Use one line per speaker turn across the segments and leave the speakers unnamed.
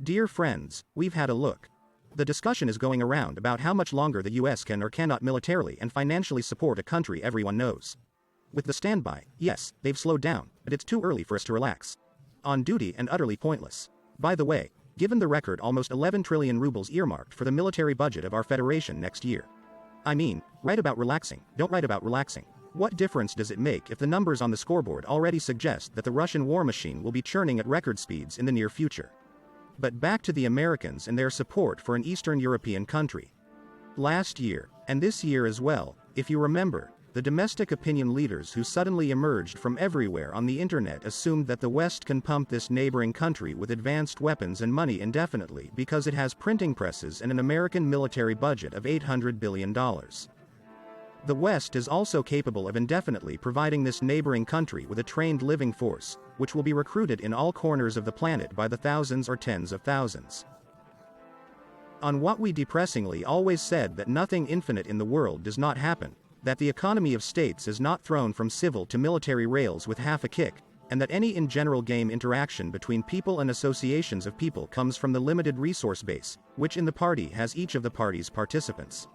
Dear friends, we've had a look. The discussion is going around about how much longer the US can or cannot militarily and financially support a country everyone knows. With the standby, yes, they've slowed down, but it's too early for us to relax. On duty and utterly pointless. By the way, given the record almost 11 trillion rubles earmarked for the military budget of our federation next year. I mean, write about relaxing, don't write about relaxing. What difference does it make if the numbers on the scoreboard already suggest that the Russian war machine will be churning at record speeds in the near future? But back to the Americans and their support for an Eastern European country. Last year, and this year as well, if you remember, the domestic opinion leaders who suddenly emerged from everywhere on the internet assumed that the West can pump this neighboring country with advanced weapons and money indefinitely because it has printing presses and an American military budget of $800 billion. The West is also capable of indefinitely providing this neighboring country with a trained living force, which will be recruited in all corners of the planet by the thousands or tens of thousands. On what we depressingly always said that nothing infinite in the world does not happen, that the economy of states is not thrown from civil to military rails with half a kick, and that any in general game interaction between people and associations of people comes from the limited resource base, which in the party has each of the party's participants.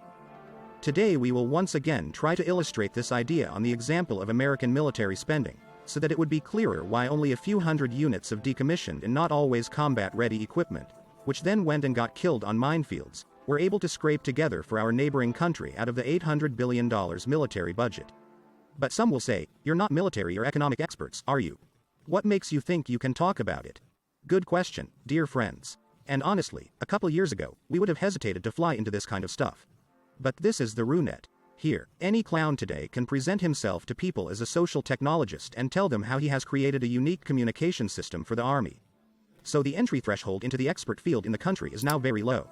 Today we will once again try to illustrate this idea on the example of American military spending, so that it would be clearer why only a few hundred units of decommissioned and not always combat-ready equipment, which then went and got killed on minefields, were able to scrape together for our neighboring country out of the $800 billion military budget. But some will say, you're not military or economic experts, are you? What makes you think you can talk about it? Good question, dear friends. And honestly, a couple years ago, we would have hesitated to fly into this kind of stuff. But this is the Runet. Here, any clown today can present himself to people as a social technologist and tell them how he has created a unique communication system for the army. So the entry threshold into the expert field in the country is now very low.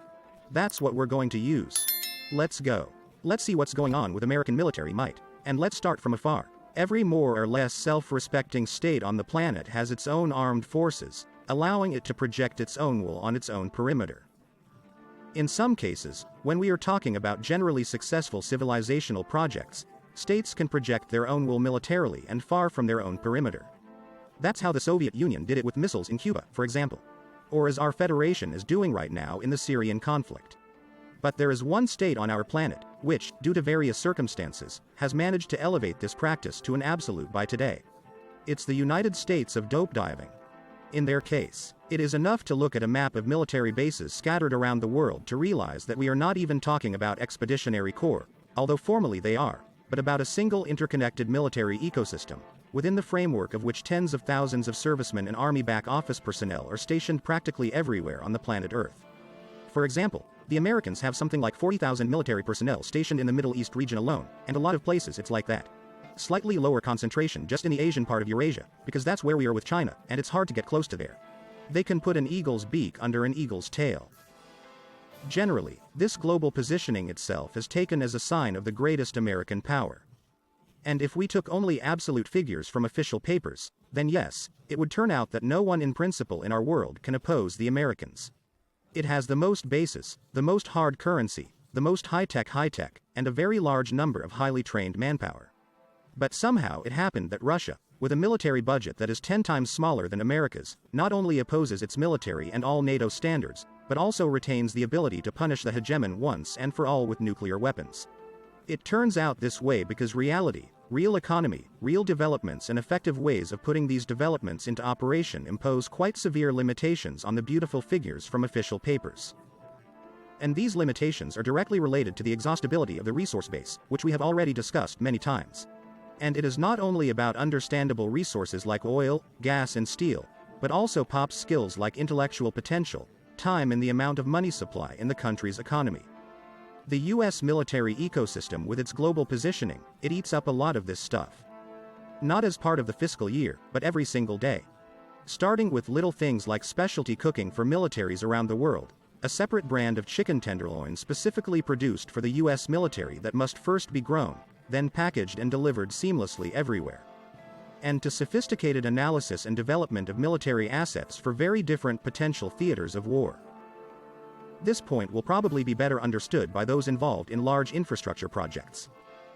That's what we're going to use. Let's go. Let's see what's going on with American military might. And let's start from afar. Every more or less self-respecting state on the planet has its own armed forces, allowing it to project its own will on its own perimeter. In some cases, when we are talking about generally successful civilizational projects, states can project their own will militarily and far from their own perimeter. That's how the Soviet Union did it with missiles in Cuba, for example. Or as our federation is doing right now in the Syrian conflict. But there is one state on our planet, which, due to various circumstances, has managed to elevate this practice to an absolute by today. It's the United States of dope diving. In their case, it is enough to look at a map of military bases scattered around the world to realize that we are not even talking about Expeditionary Corps, although formally they are, but about a single interconnected military ecosystem, within the framework of which tens of thousands of servicemen and Army back office personnel are stationed practically everywhere on the planet Earth. For example, the Americans have something like 40,000 military personnel stationed in the Middle East region alone, and a lot of places it's like that. Slightly lower concentration just in the Asian part of Eurasia, because that's where we are with China, and it's hard to get close to there. They can put an eagle's beak under an eagle's tail. Generally, this global positioning itself is taken as a sign of the greatest American power. And if we took only absolute figures from official papers, then yes, it would turn out that no one in principle in our world can oppose the Americans. It has the most bases, the most hard currency, the most high-tech, and a very large number of highly trained manpower. But somehow it happened that Russia, with a military budget that is 10 times smaller than America's, not only opposes its military and all NATO standards, but also retains the ability to punish the hegemon once and for all with nuclear weapons. It turns out this way because reality, real economy, real developments and effective ways of putting these developments into operation impose quite severe limitations on the beautiful figures from official papers. And these limitations are directly related to the exhaustibility of the resource base, which we have already discussed many times. And it is not only about understandable resources like oil, gas and steel, but also pops skills like intellectual potential, time and the amount of money supply in the country's economy. The US military ecosystem with its global positioning, it eats up a lot of this stuff. Not as part of the fiscal year, but every single day. Starting with little things like specialty cooking for militaries around the world, a separate brand of chicken tenderloin specifically produced for the US military that must first be grown, then packaged and delivered seamlessly everywhere. And to sophisticated analysis and development of military assets for very different potential theaters of war. This point will probably be better understood by those involved in large infrastructure projects.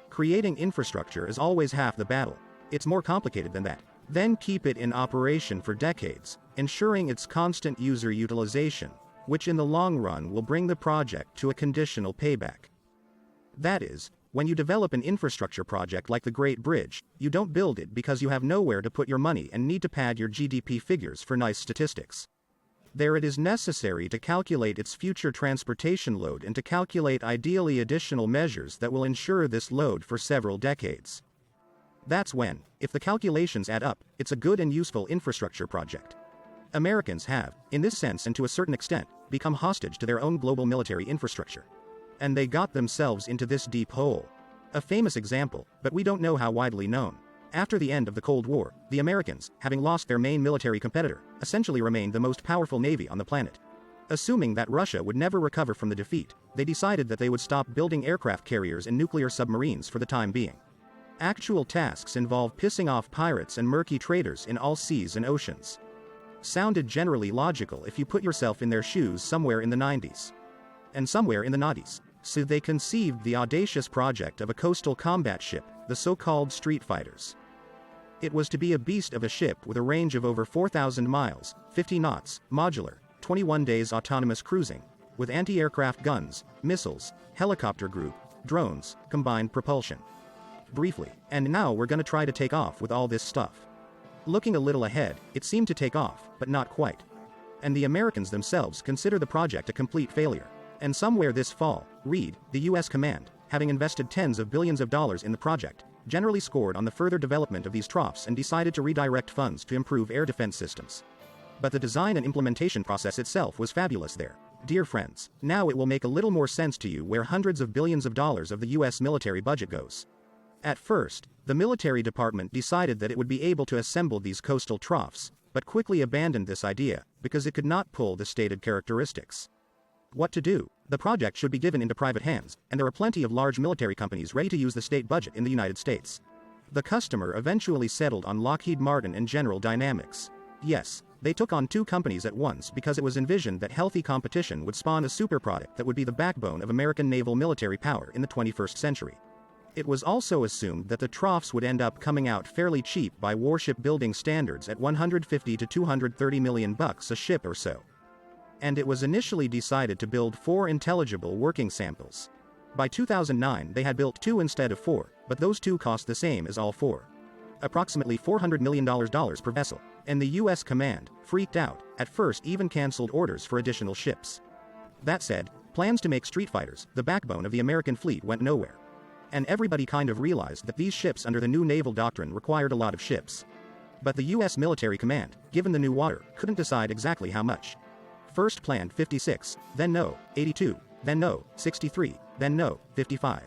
Creating infrastructure is always half the battle. It's more complicated than that. Then keep it in operation for decades, ensuring its constant user utilization, which in the long run will bring the project to a conditional payback. That is, when you develop an infrastructure project like the Great Bridge, you don't build it because you have nowhere to put your money and need to pad your GDP figures for nice statistics. There it is necessary to calculate its future transportation load and to calculate ideally additional measures that will ensure this load for several decades. That's when, if the calculations add up, it's a good and useful infrastructure project. Americans have, in this sense and to a certain extent, become hostage to their own global military infrastructure. And they got themselves into this deep hole. A famous example, but we don't know how widely known. After the end of the Cold War, the Americans, having lost their main military competitor, essentially remained the most powerful navy on the planet. Assuming that Russia would never recover from the defeat, they decided that they would stop building aircraft carriers and nuclear submarines for the time being. Actual tasks involve pissing off pirates and murky traders in all seas and oceans. Sounded generally logical if you put yourself in their shoes somewhere in the 90s. And somewhere in the noughties. So they conceived the audacious project of a coastal combat ship, the so-called Street Fighters. It was to be a beast of a ship with a range of over 4,000 miles, 50 knots, modular, 21 days autonomous cruising, with anti-aircraft guns, missiles, helicopter group, drones, combined propulsion. Briefly, and now we're gonna try to take off with all this stuff. Looking a little ahead, it seemed to take off, but not quite. And the Americans themselves consider the project a complete failure. And somewhere this fall, Reed, the US command, having invested tens of billions of dollars in the project, generally scored on the further development of these troughs and decided to redirect funds to improve air defense systems. But the design and implementation process itself was fabulous there. Dear friends, now it will make a little more sense to you where hundreds of billions of dollars of the US military budget goes. At first, the military department decided that it would be able to assemble these coastal troughs, but quickly abandoned this idea, because it could not pull the stated characteristics. What to do? The project should be given into private hands, and there are plenty of large military companies ready to use the state budget in the United States. The customer eventually settled on Lockheed Martin and General Dynamics. Yes, they took on two companies at once because it was envisioned that healthy competition would spawn a super product that would be the backbone of American naval military power in the 21st century. It was also assumed that the troughs would end up coming out fairly cheap by warship building standards at $150 to $230 million a ship or so. And it was initially decided to build 4 intelligible working samples. By 2009 they had built 2 instead of 4, but those 2 cost the same as all 4. Approximately $400 million per vessel, and the US command, freaked out, at first even cancelled orders for additional ships. That said, plans to make Street Fighters, the backbone of the American fleet, went nowhere. And everybody kind of realized that these ships under the new naval doctrine required a lot of ships. But the US military command, given the new water, couldn't decide exactly how much. First planned 56, then no, 82, then no, 63, then no, 55.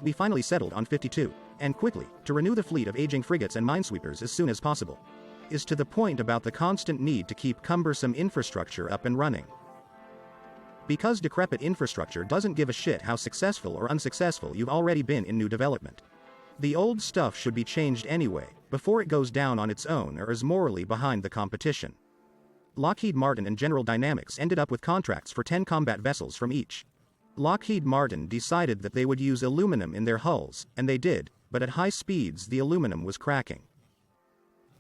We finally settled on 52, and quickly, to renew the fleet of aging frigates and minesweepers as soon as possible. Is to the point about the constant need to keep cumbersome infrastructure up and running. Because decrepit infrastructure doesn't give a shit how successful or unsuccessful you've already been in new development. The old stuff should be changed anyway, before it goes down on its own or is morally behind the competition. Lockheed Martin and General Dynamics ended up with contracts for 10 combat vessels from each. Lockheed Martin decided that they would use aluminum in their hulls, and they did, but at high speeds the aluminum was cracking.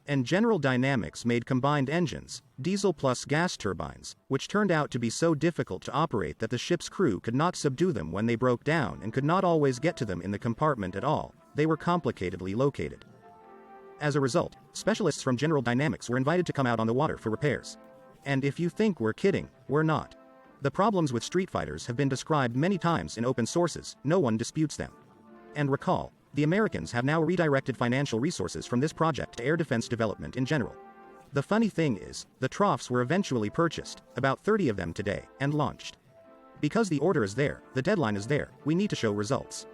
And General Dynamics made combined engines, diesel plus gas turbines, which turned out to be so difficult to operate that the ship's crew could not subdue them when they broke down and could not always get to them in the compartment at all. They were complicatedly located. As a result, specialists from General Dynamics were invited to come out on the water for repairs. And if you think we're kidding, we're not. The problems with Street Fighters have been described many times in open sources, no one disputes them. And recall, the Americans have now redirected financial resources from this project to air defense development in general. The funny thing is, the troughs were eventually purchased, about 30 of them today, and launched. Because the order is there, the deadline is there, we need to show results.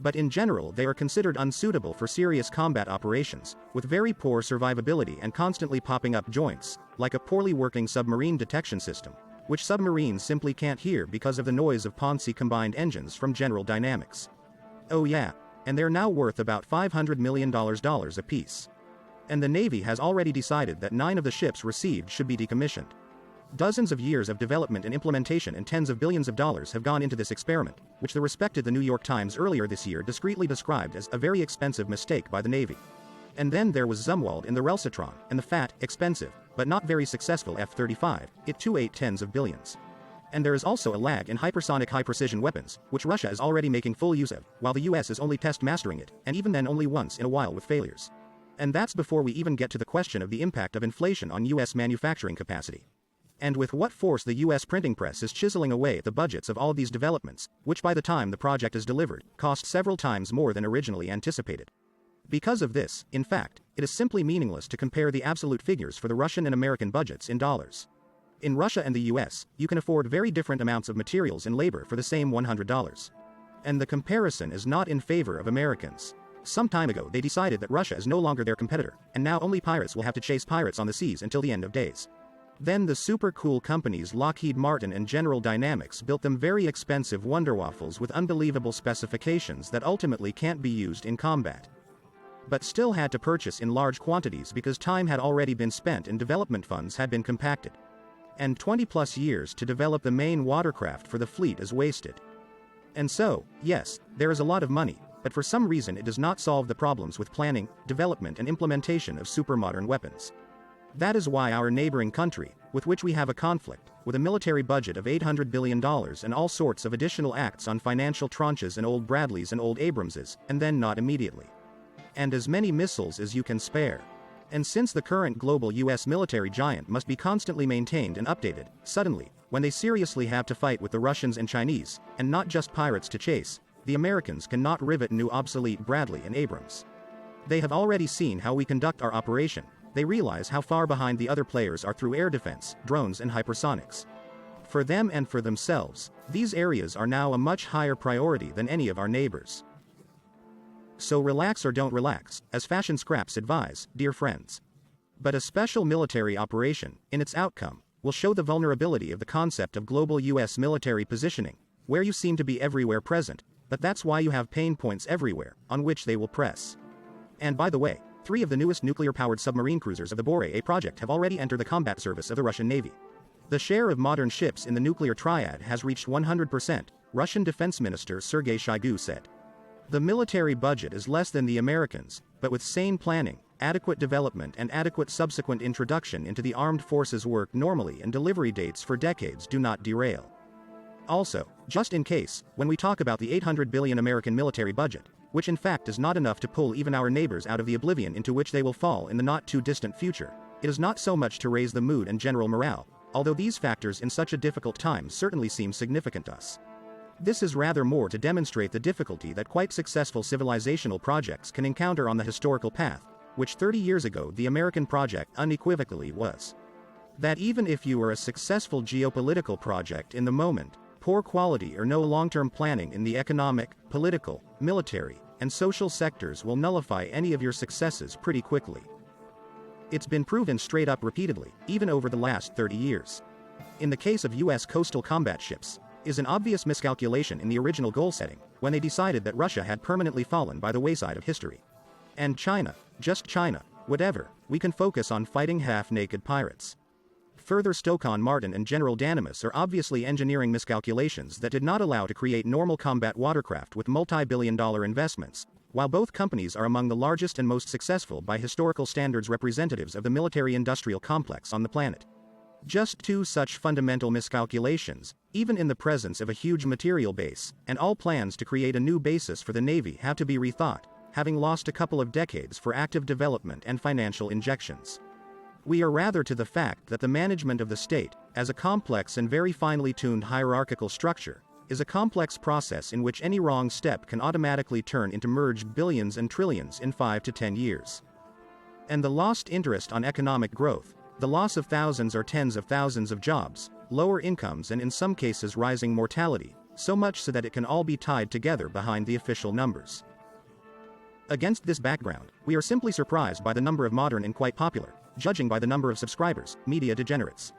But in general they are considered unsuitable for serious combat operations, with very poor survivability and constantly popping up joints, like a poorly working submarine detection system, which submarines simply can't hear because of the noise of Ponzi combined engines from General Dynamics. Oh yeah, and they're now worth about $500 million a piece. And the Navy has already decided that 9 of the ships received should be decommissioned. Dozens of years of development and implementation and tens of billions of dollars have gone into this experiment, which the respected The New York Times earlier this year discreetly described as a very expensive mistake by the Navy. And then there was Zumwalt in the Recalcitrant, and the fat, expensive, but not very successful F-35, it too ate tens of billions. And there is also a lag in hypersonic high-precision weapons, which Russia is already making full use of, while the US is only test mastering it, and even then only once in a while with failures. And that's before we even get to the question of the impact of inflation on US manufacturing capacity. And with what force the US printing press is chiseling away at the budgets of all these developments, which by the time the project is delivered, cost several times more than originally anticipated. Because of this, in fact, it is simply meaningless to compare the absolute figures for the Russian and American budgets in dollars. In Russia and the US, you can afford very different amounts of materials and labor for the same $100. And the comparison is not in favor of Americans. Some time ago they decided that Russia is no longer their competitor, and now only pirates will have to chase pirates on the seas until the end of days. Then the super cool companies Lockheed Martin and General Dynamics built them very expensive Wonder Waffles with unbelievable specifications that ultimately can't be used in combat. But still had to purchase in large quantities because time had already been spent and development funds had been compacted. And 20 plus years to develop the main watercraft for the fleet is wasted. And so, yes, there is a lot of money, but for some reason it does not solve the problems with planning, development and implementation of supermodern weapons. That is why our neighboring country, with which we have a conflict, with a military budget of $800 billion and all sorts of additional acts on financial tranches and old Bradleys and old Abramses, and then not immediately. And as many missiles as you can spare. And since the current global US military giant must be constantly maintained and updated, suddenly, when they seriously have to fight with the Russians and Chinese, and not just pirates to chase, the Americans cannot rivet new obsolete Bradley and Abrams. They have already seen how we conduct our operation, they realize how far behind the other players are through air defense, drones and hypersonics. For them and for themselves, these areas are now a much higher priority than any of our neighbors. So relax or don't relax, as fashion scraps advise, dear friends. But a special military operation, in its outcome, will show the vulnerability of the concept of global US military positioning, where you seem to be everywhere present, but that's why you have pain points everywhere, on which they will press. And by the way, 3 of the newest nuclear-powered submarine cruisers of the Borei project have already entered the combat service of the Russian Navy. The share of modern ships in the nuclear triad has reached 100%, Russian Defense Minister Sergei Shoigu said. The military budget is less than the Americans, but with sane planning, adequate development and adequate subsequent introduction into the armed forces work normally and delivery dates for decades do not derail. Also, just in case, when we talk about the $800 billion American military budget, which in fact is not enough to pull even our neighbors out of the oblivion into which they will fall in the not-too-distant future, it is not so much to raise the mood and general morale, although these factors in such a difficult time certainly seem significant to us. This is rather more to demonstrate the difficulty that quite successful civilizational projects can encounter on the historical path, which 30 years ago the American project unequivocally was. That even if you are a successful geopolitical project in the moment, poor quality or no long-term planning in the economic, political, military, and social sectors will nullify any of your successes pretty quickly. It's been proven straight up repeatedly, even over the last 30 years. In the case of US coastal combat ships, is an obvious miscalculation in the original goal setting, when they decided that Russia had permanently fallen by the wayside of history. And China, just China, whatever, we can focus on fighting half-naked pirates. Further, Stockton Martin and General Dynamics are obviously engineering miscalculations that did not allow to create normal combat watercraft with multi-billion-dollar investments, while both companies are among the largest and most successful by historical standards representatives of the military-industrial complex on the planet. Just 2 such fundamental miscalculations, even in the presence of a huge material base, and all plans to create a new basis for the Navy have to be rethought, having lost a couple of decades for active development and financial injections. We are rather to the fact that the management of the state, as a complex and very finely tuned hierarchical structure, is a complex process in which any wrong step can automatically turn into merged billions and trillions in 5 to 10 years. And the lost interest on economic growth, the loss of thousands or tens of thousands of jobs, lower incomes and in some cases rising mortality, so much so that it can all be tied together behind the official numbers. Against this background, we are simply surprised by the number of modern and quite popular, judging by the number of subscribers, media degenerates,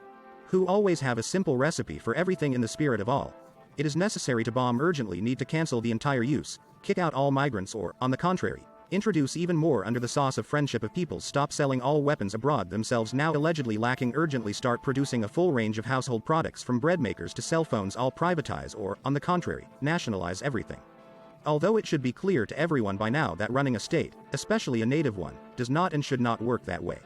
who always have a simple recipe for everything in the spirit of all. It is necessary to bomb urgently need to cancel the entire use, kick out all migrants or, on the contrary, introduce even more under the sauce of friendship of peoples, stop selling all weapons abroad themselves now allegedly lacking, urgently start producing a full range of household products from bread makers to cell phones, all privatize or, on the contrary, nationalize everything. Although it should be clear to everyone by now that running a state, especially a native one, does not and should not work that way.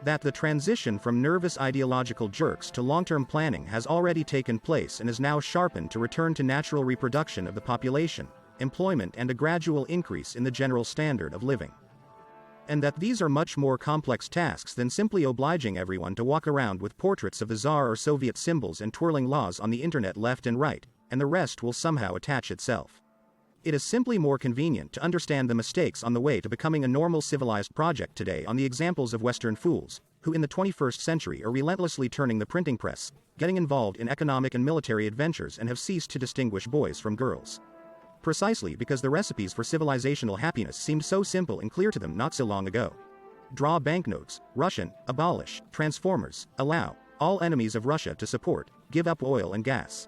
That the transition from nervous ideological jerks to long-term planning has already taken place and is now sharpened to return to natural reproduction of the population, employment and a gradual increase in the general standard of living. And that these are much more complex tasks than simply obliging everyone to walk around with portraits of the Tsar or Soviet symbols and twirling laws on the internet left and right, and the rest will somehow attach itself. It is simply more convenient to understand the mistakes on the way to becoming a normal civilized project today on the examples of Western fools, who in the 21st century are relentlessly turning the printing press, getting involved in economic and military adventures and have ceased to distinguish boys from girls. Precisely because the recipes for civilizational happiness seemed so simple and clear to them not so long ago. Draw banknotes, Russian, abolish, transformers, allow, all enemies of Russia to support, give up oil and gas.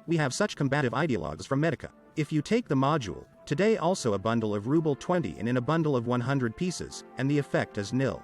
We have such combative ideologues from Medica. If you take the module, today also a bundle of ruble 20 and in a bundle of 100 pieces, and the effect is nil.